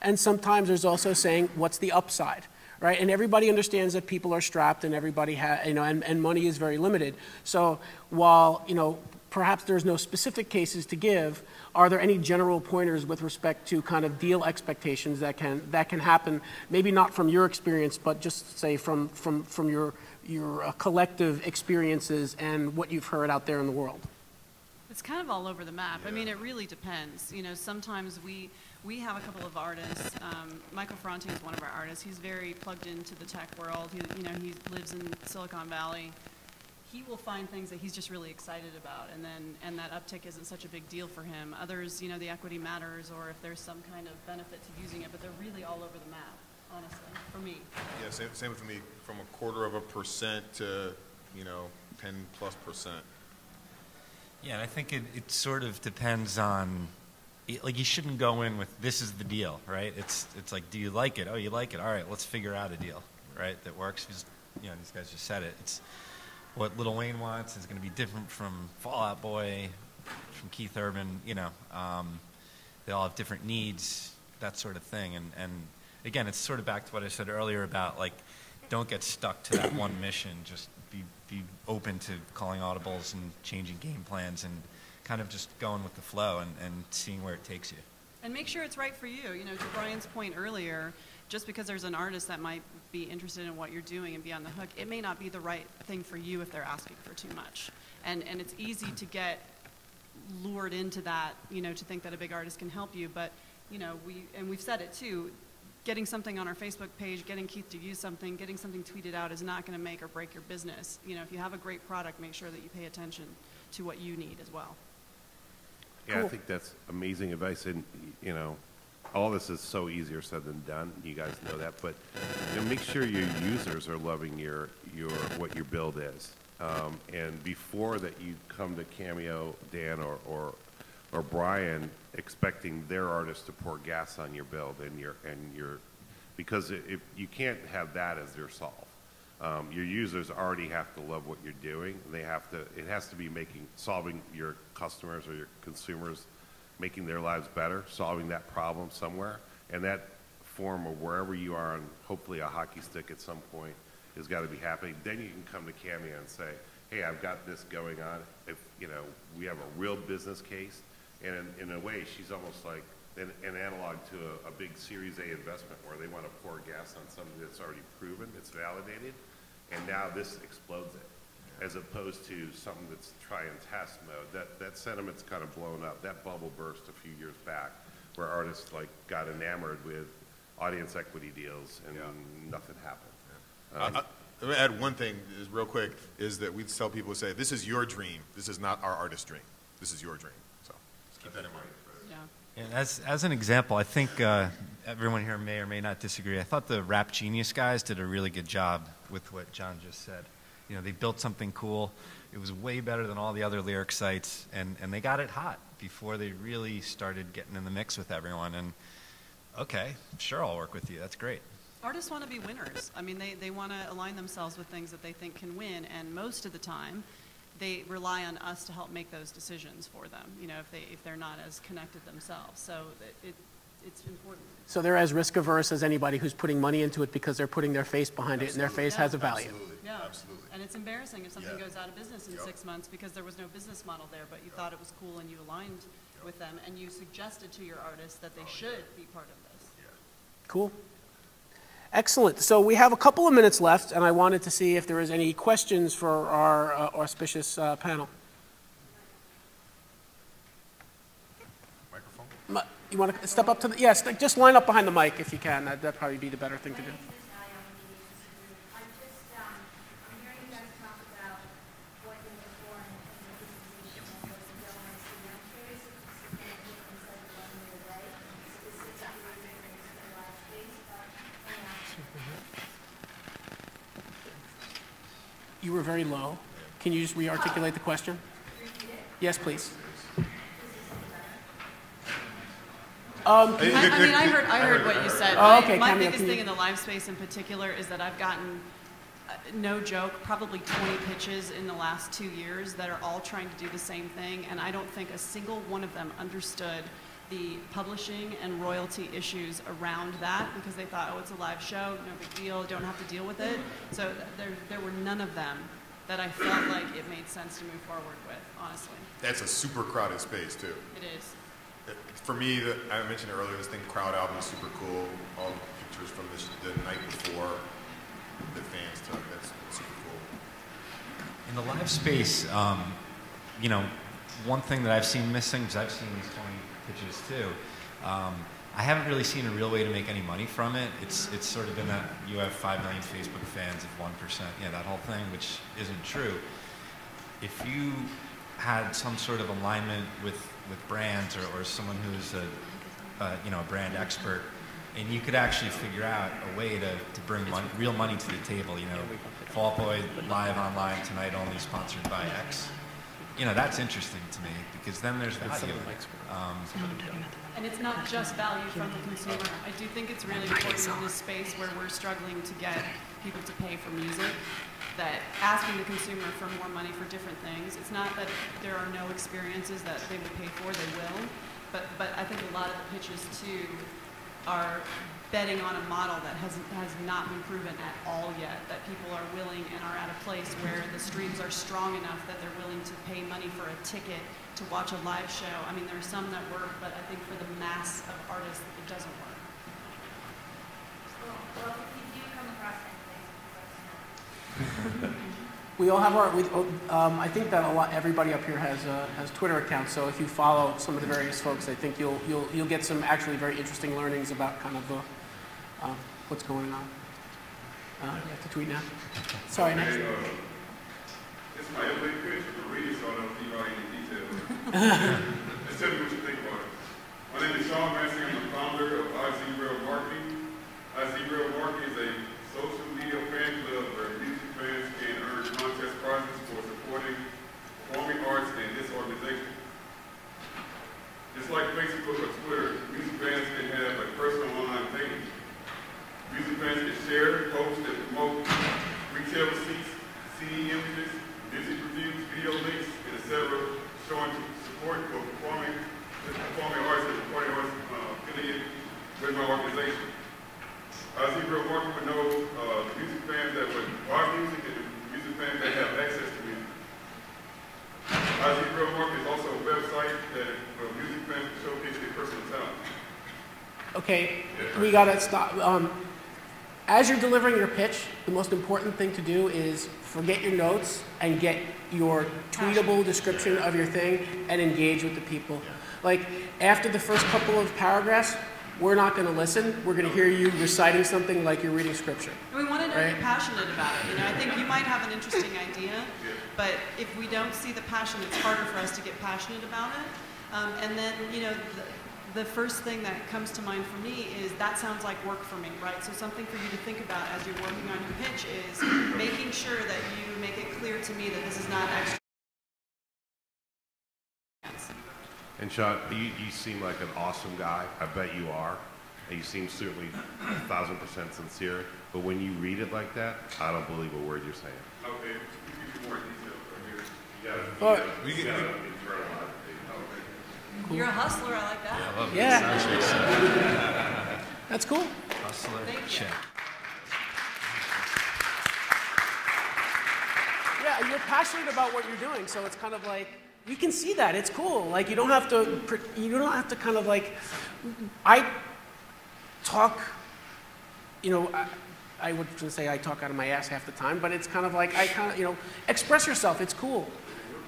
and sometimes there's also saying, what's the upside? Right, and everybody understands that people are strapped, and everybody you know, and money is very limited. So while, you know, perhaps there's no specific cases to give, are there any general pointers with respect to kind of deal expectations that can happen? Maybe not from your experience, but just say from your collective experiences and what you've heard out there in the world. It's kind of all over the map. Yeah. I mean, it really depends. You know, sometimes we have a couple of artists. Michael Ferranti is one of our artists. He's very plugged into the tech world. You know, he lives in Silicon Valley. He will find things that he's just really excited about, and that uptick isn't such a big deal for him. Others, you know, the equity matters, or if there's some kind of benefit to using it, but they're really all over the map, honestly, for me. Yeah, same with me. From 0.25% to, you know, 10+%. Yeah, and I think it sort of depends on, like, you shouldn't go in with, this is the deal, right? It's like, do you like it? Oh, you like it. All right, let's figure out a deal, right, that works. Because, you know, these guys just said it. It's what Lil Wayne wants is going to be different from Fall Out Boy, from Keith Urban, you know. They all have different needs, that sort of thing. And again, it's sort of back to what I said earlier about, like, don't get stuck to that one mission. Just be open to calling audibles and changing game plans and kind of just going with the flow and seeing where it takes you. And make sure it's right for you. You know, to Brian's point earlier, just because there's an artist that might be interested in what you're doing and be on the hook, it may not be the right thing for you if they're asking for too much. And it's easy to get lured into that, you know, to think that a big artist can help you. But, you know, we've said it too, getting something on our Facebook page, getting Keith to use something, getting something tweeted out is not going to make or break your business. You know, if you have a great product, make sure that you pay attention to what you need as well. Yeah, cool. I think that's amazing advice. And, you know, all this is so easier said than done. You guys know that. But, you know, make sure your users are loving your what your build is. And before that, you come to Cameo, Dan, or Brian, expecting their artist to pour gas on your build and your because if you can't have that as their solve. Your users already have to love what you're doing. It has to be solving your customers or your consumers, making their lives better, solving that problem somewhere. And that form of wherever you are on hopefully a hockey stick at some point has got to be happening. Then you can come to Cameo and say, hey, I've got this going on. If, you know, we have a real business case. And in a way, she's almost like an analog to a big Series A investment where they want to pour gas on something that's already proven, it's validated, and now this explodes it, as opposed to something that's try and test mode. That sentiment's kind of blown up. That bubble burst a few years back, where artists like got enamored with audience equity deals and nothing happened. Let me add one thing, is real quick, is that we tell people, say, this is your dream. This is not our artist's dream. This is your dream. So just keep that in mind. Yeah. And as an example, I think everyone here may or may not disagree. I thought the Rap Genius guys did a really good job with what John just said. You know, they built something cool. It was way better than all the other lyric sites, and they got it hot before they really started getting in the mix with everyone. And okay, sure, I'll work with you. That's great. Artists want to be winners. I mean, they want to align themselves with things that they think can win, and most of the time, they rely on us to help make those decisions for them, you know, if they're not as connected themselves. So it's important. So they're as risk averse as anybody who's putting money into it because they're putting their face behind it, and their face has a value. Absolutely. Yeah. Absolutely. And it's embarrassing if something goes out of business in 6 months because there was no business model there, but you thought it was cool and you aligned with them, and you suggested to your artists that they should be part of this. Cool. Excellent. So we have a couple of minutes left, and I wanted to see if there is any questions for our auspicious panel. Microphone? You want to step up to the, yes, just line up behind the mic if you can. That'd probably be the better thing to do. You were very low. Can you just re-articulate the question? Yes, please. I mean, I heard what you said. Oh, okay, My Camille, biggest thing in the live space in particular is that I've gotten, no joke, probably 20 pitches in the last 2 years that are all trying to do the same thing, and I don't think a single one of them understood the publishing and royalty issues around that, because they thought, oh, it's a live show, no big deal, don't have to deal with it. So there were none of them that I felt like it made sense to move forward with, honestly. That's a super crowded space, too. It is. For me, I mentioned earlier, this thing, Crowd album is super cool. All the pictures from the night before that fans took, that's super cool. In the live space, you know, one thing that I've seen missing, because I've seen these 20 pitches too, I haven't really seen a real way to make any money from it. It's sort of been that you have 5 million Facebook fans of 1%, yeah, that whole thing, which isn't true. If you had some sort of alignment with brands or someone who's a brand expert, and you could actually figure out a way to bring real money to the table, you know, Fall Out Boy live online tonight only sponsored by X. You know, that's interesting to me because then there's value. And it's not just value from the consumer. I do think it's really important in this space where we're struggling to get people to pay for music, that asking the consumer for more money for different things, it's not that there are no experiences that they would pay for, they will, but I think a lot of the pitches too are betting on a model that has not been proven at all yet, that people are willing and are at a place where the streams are strong enough that they're willing to pay money for a ticket to watch a live show. I mean, there are some that work, but I think for the mass of artists, it doesn't work. Well, if you do come across anything, We all have our. I think that everybody up here has Twitter accounts. So if you follow some of the various folks, I think you'll get some actually very interesting learnings about kind of what's going on. You have to tweet now. Sorry, next. It's my LA pitch for reading, so I don't keep out any details. Just tell me what you think about it. My name is Sean Massey. I'm the founder of Sxsw Marketing. Sxsw Marketing is a social media fan club where music fans can earn contest prizes for supporting performing arts and this organization. Just like Facebook or Twitter, music fans can have a personal online page. Music fans can share, post, and promote retail receipts, CD images, music reviews, video links, and etc., showing support for performing arts and recording arts affiliated with my organization. Sxsw Marketing would know music fans that would buy music and music fans that have access to music. Sxsw Marketing is also a website where music fans can showcase their personal talent. Okay, we gotta stop. As you're delivering your pitch, the most important thing to do is forget your notes and get your tweetable description of your thing and engage with the people. Like after the first couple of paragraphs, we're not going to listen. We're going to hear you reciting something like you're reading scripture. And we want to know right? you're passionate about it. You know, I think you might have an interesting idea, but if we don't see the passion, it's harder for us to get passionate about it. And then, you know, the first thing that comes to mind for me is that sounds like work for me, right? So something for you to think about as you're working on your pitch is making sure that you make it clear to me that this is not extra. And Sean, you seem like an awesome guy. I bet you are. And you seem certainly 1,000% sincere. But when you read it like that, I don't believe a word you're saying. Okay, give you more details right here. You gotta internalize it. You're a hustler, I like that. Yeah, I love it. Yeah. Sounds exciting. That's cool. Hustler, Thank you. check. Yeah, you're passionate about what you're doing, so it's kind of like, we can see that. It's cool. Like, you don't have to kind of like, I talk, you know, I would say I talk out of my ass half the time, but it's kind of like, I kind of, you know, express yourself. It's cool.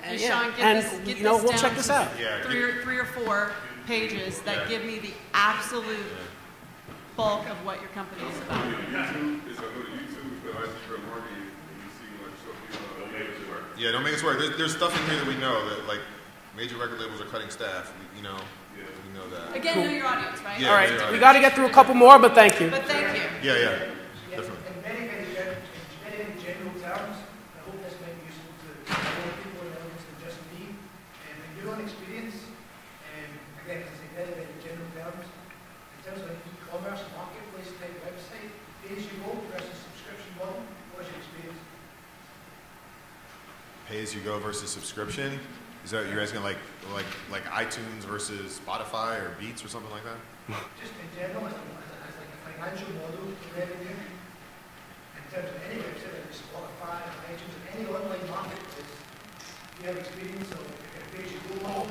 And yeah. Sean, get you know, this we'll down check this to out. Yeah, three or four pages that give me the absolute bulk of what your company is about. YouTube is a go to YouTube for IC marketing, and you see like so work. Yeah, don't make us work. There's stuff in here that we know that like major record labels are cutting staff. We know that. Again, know your audience, right? Yeah. All right, we got to get through a couple more, but thank you. But thank you. Yeah, Yes, definitely. in very general terms, I hope this might be useful to more people in the audience than just me. In your own experience, again, it's in very general terms, in terms of an e-commerce marketplace type website, pay-as-you-go versus subscription model, what's your experience? Pay-as-you-go versus subscription. Is that you're asking like iTunes versus Spotify or Beats or something like that? Just in general, as like a financial model for revenue, in terms of any website, like Spotify, iTunes, any online marketplace, do you have experience of a pay-as-you-go model?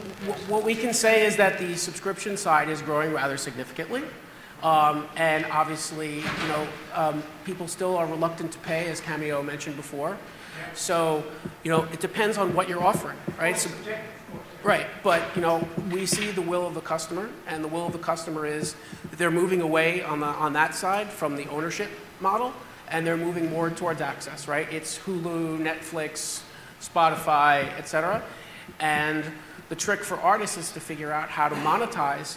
What we can say is that the subscription side is growing rather significantly. And obviously, you know, people still are reluctant to pay, as Cameo mentioned before. So, you know, it depends on what you're offering, right? So, right, but, you know, we see the will of the customer, and the will of the customer is that they're moving away on that side from the ownership model, and they're moving more towards access, right? It's Hulu, Netflix, Spotify, etc. And the trick for artists is to figure out how to monetize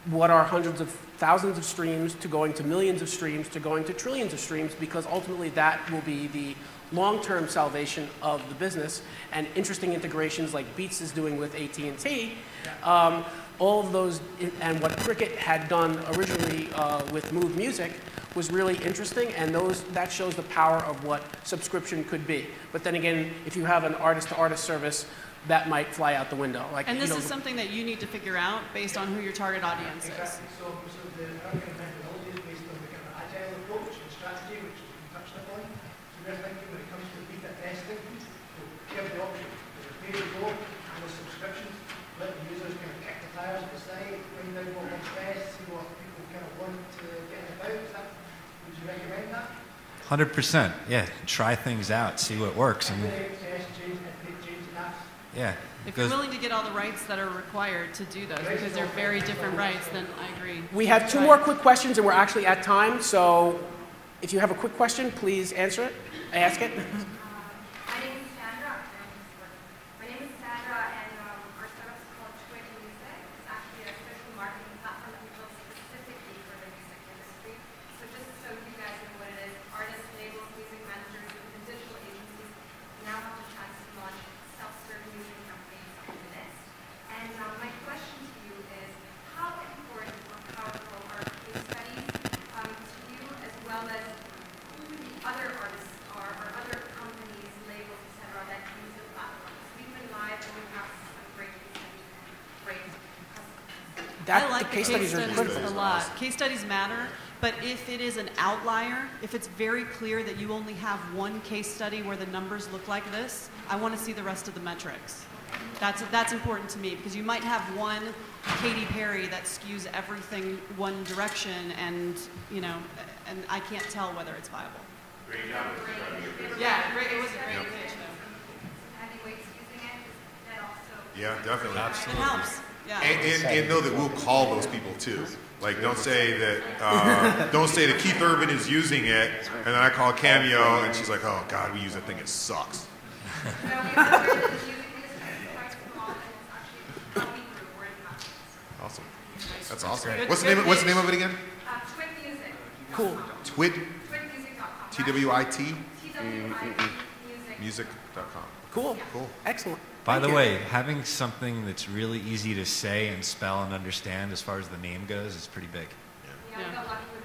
what are hundreds of thousands of streams to going to millions of streams to going to trillions of streams, because ultimately that will be the long-term salvation of the business. And interesting integrations like Beats is doing with AT&T, all of those, and what Cricket had done originally with Move Music was really interesting, and that shows the power of what subscription could be. But then again, if you have an artist-to-artist service, that might fly out the window. Like, And this is something that you need to figure out based on who your target audience is. Exactly. So the American methodology is based on the kind of agile approach and strategy, which we touched upon. So we're thinking when it comes to beta testing, we have the option. There's a pay-to-go and a subscription. Let the users kind of kick the tires of the site, find out what works best, see what people kind of want to get about. Would you recommend that? 100%. Yeah, try things out, see what works. And Test, change, iterate, change, and that's yeah. If you're willing to get all the rights that are required to do those, because they're very different rights, then I agree. We have two more quick questions, and we're actually at time. So if you have a quick question, please answer it. Ask it. My name is Sandra. And our startup is called Twig Music. It's actually a social marketing platform that we built specifically for the music industry. So just so you guys know what it is, artists, labels, music managers, and digital agencies now have the chance to launch self-serve music campaigns on the list. And my question to you is, how important or powerful are case studies to you, as well as who the other artists are, or other companies, labels, etc., that use the platform? Because we've been live and we have some great case studies and great customers. I like the case studies are critical. a lot. Case studies matter, but if it is an outlier, if it's very clear that you only have one case study where the numbers look like this, I want to see the rest of the metrics. That's important to me, because you might have one Katy Perry that skews everything one direction, and you know, and I can't tell whether it's viable. Great job. Yeah, it was a great pitch, though. Heavyweights using it, that also. Yeah, definitely. It helps. Yeah. And know that we'll call those people too. Like, don't say that Keith Urban is using it, and then I call Cameo, and she's like, oh, God, we use that thing, it sucks. Awesome. That's awesome. What's the name of it again? Twit Music. Cool. Twit? Twitmusic.com. T-W-I-T? TWIT Music.com. Cool. Cool. Excellent. By Thank the you. way, having something that's really easy to say and spell and understand as far as the name goes is pretty big. Yeah, we got lucky with